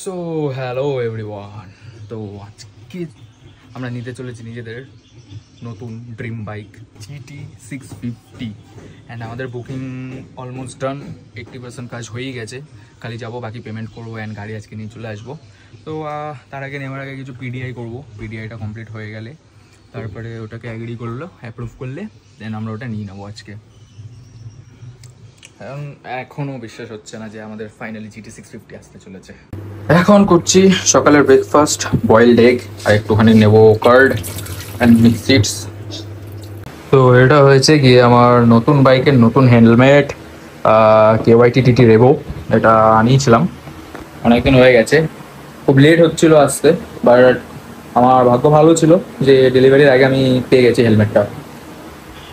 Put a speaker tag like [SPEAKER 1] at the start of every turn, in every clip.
[SPEAKER 1] So hello everyone, তো আজকে আমরা নিতে চলেছি নিজেদের নতুন ড্রিম বাইক GT 650 অ্যান্ড আমাদের বুকিং অলমোস্ট ডান, 80% কাজ হয়েই গেছে। খালি যাবো, বাকি পেমেন্ট করবো অ্যান্ড গাড়ি আজকে নিয়ে চলে আসবো। তো তার আগে নেওয়ার আগে কিছু PDI করবো। PDIটা কমপ্লিট হয়ে গেলে তারপরে ওটাকে অ্যাগ্রি করলো, অ্যাপ্রুভ করলে দেন আমরা ওটা নিয়ে নেবো আজকে। এখনও বিশ্বাস হচ্ছে না যে আমাদের ফাইনালি GT 650 আসতে চলেছে। এখন করছি সকালের ব্রেকফাস্ট, বয়েলড এগ আর একটুখানি নেবো কার্ড অ্যান্ড মিক্স সিডস। তো এটা হয়েছে গিয়ে আমার নতুন বাইকের নতুন হেলমেট, KYT TT রেভো। এটা আনিয়েছিলাম, অনেকদিন হয়ে গেছে, খুব লেট হচ্ছিলো আসতে, বাট আমার ভাগ্য ভালো ছিল যে ডেলিভারির আগে আমি পেয়ে গেছি হেলমেটটা।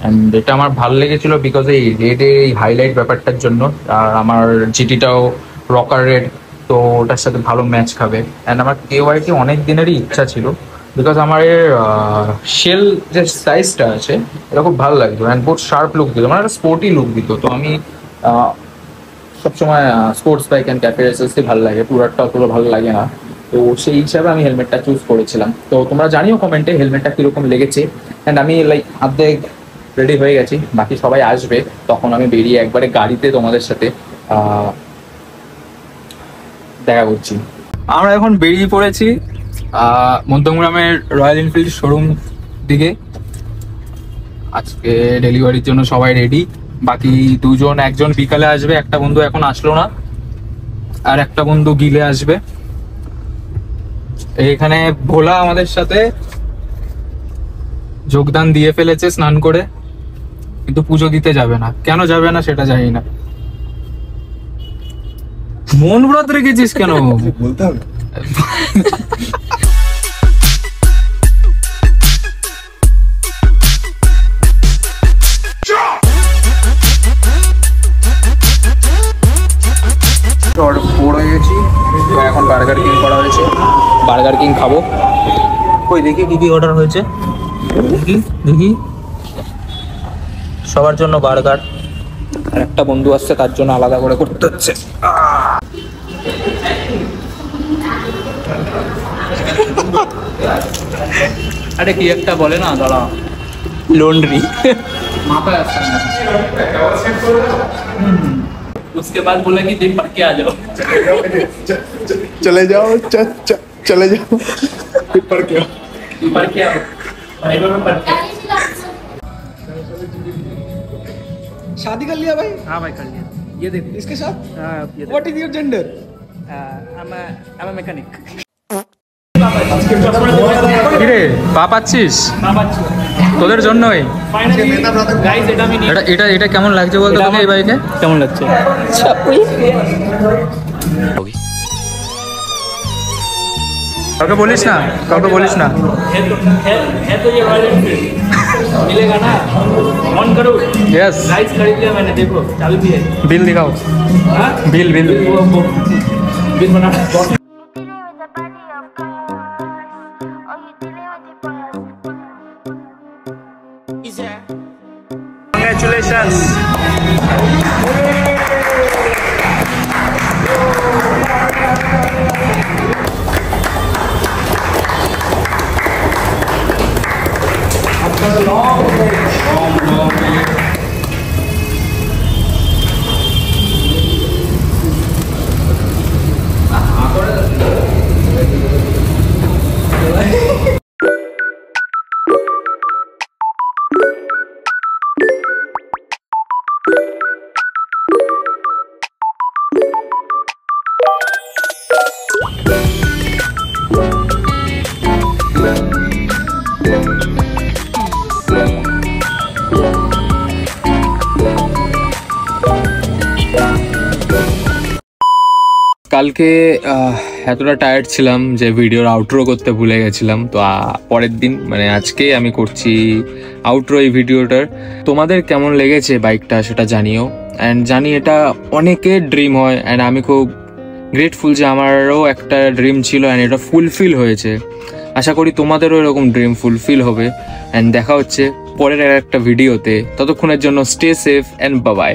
[SPEAKER 1] অ্যান্ড এটা আমার ভালো লেগেছিলো বিকজ এই রেডের এই হাইলাইট ব্যাপারটার জন্য। আর আমার জিটিটাও রকার রেড, তো ওটার সাথে ভালো ম্যাচ খাবে। অ্যান্ড আমার KYT অনেক দিনেরই ইচ্ছা ছিল বিকজ আমার এর শেল যে সাইজটা আছে এটা খুব ভালো লাগতো অ্যান্ড বহুত শার্প লুক দিত, মানে একটা স্পোর্টি লুক দিত। তো আমি সবসময় স্পোর্টস বাইক অ্যান্ড ক্যাফে রেসেসই ভালো লাগে, পুরাটা অতটা ভালো লাগে না। তো সেই হিসাবে আমি হেলমেটটা চুজ করেছিলাম। তো তোমরা জানিও কমেন্টে হেলমেটটা কীরকম লেগেছে। অ্যান্ড আমি লাইক অর্ধেক রেডি হয়ে গেছি, বাকি সবাই আসবে, তখন আমি বেরিয়ে একবারে গাড়িতে তোমাদের সাথে দেখা করছি। আমরা এখন বেরিয়ে পড়েছি মধ্যমগ্রামের রয়্যাল এনফিল্ড শোরুম দিকে। আজকে ডেলিভারির জন্য সবাই রেডি, বাকি একজন বিকালে আসবে, একটা বন্ধু এখন আসলো না, আর একটা বন্ধু গিলে আসবে। এখানে ভোলা আমাদের সাথে যোগদান দিয়ে ফেলেছে স্নান করে, কিন্তু পুজো দিতে যাবে না। কেন যাবে না সেটা জানি না। মন ব্রত রেখেছিস কেন বলতে হবে। পড়ে গেছি, এখন বার্গার কিং করা হয়েছে, বার্গার কিং খাবো। কই দেখি কি কি অর্ডার হয়েছে, দেখি দেখি। সবার জন্য বার্গার, আর একটা বন্ধু আসছে তার জন্য আলাদা করে করতে হচ্ছে। আরে কি একটা বলে না দাঁড়া, লন্ড্রি মাথায় আসছে না। उसके बाद बोला कि देख पढ़ के आ जाओ,
[SPEAKER 2] चले जाओ चले जाओ पढ़ के आओ।
[SPEAKER 3] शादी कर लिया भाई?
[SPEAKER 4] हाँ भाई कर लिया। ये देखो
[SPEAKER 3] इसके साथ?
[SPEAKER 4] हाँ ये
[SPEAKER 3] What is your gender?
[SPEAKER 4] I'm a mechanic।
[SPEAKER 1] কিরে পা পাচ্ছিস? তোদের জন্যই। এটা এটা কেমন লাগছে বলতো তোকে এই বাইকে?
[SPEAKER 4] কেমন লাগছে?
[SPEAKER 1] কাউকে বলিস না, কাউকে বলিস না।
[SPEAKER 4] है तो ये रॉयल एनफील्ड मिलेगा ना, ऑन करो।
[SPEAKER 1] यस,
[SPEAKER 4] राइस खरीद लिया मैंने, देखो चाबी भी है।
[SPEAKER 1] बिल दिखाओ।
[SPEAKER 4] हाँ
[SPEAKER 1] बिल बिल
[SPEAKER 4] वो बिल बना।
[SPEAKER 1] Congratulations. After a long wait. কালকে এতটা টায়ার্ড ছিলাম যে ভিডিওর আউটরো করতে ভুলে গেছিলাম। তো পরের দিন মানে আজকে আমি করছি আউটরো এই ভিডিওটার। তোমাদের কেমন লেগেছে বাইকটা সেটা জানিও। অ্যান্ড জানি এটা অনেকের ড্রিম হয়, অ্যান্ড আমি খুব গ্রেটফুল যে আমারও একটা ড্রিম ছিল অ্যান্ড এটা ফুলফিল হয়েছে। আশা করি তোমাদেরও এরকম ড্রিম ফুলফিল হবে। অ্যান্ড দেখা হচ্ছে পরের একটা ভিডিওতে, ততক্ষণের জন্য stay safe and bye bye.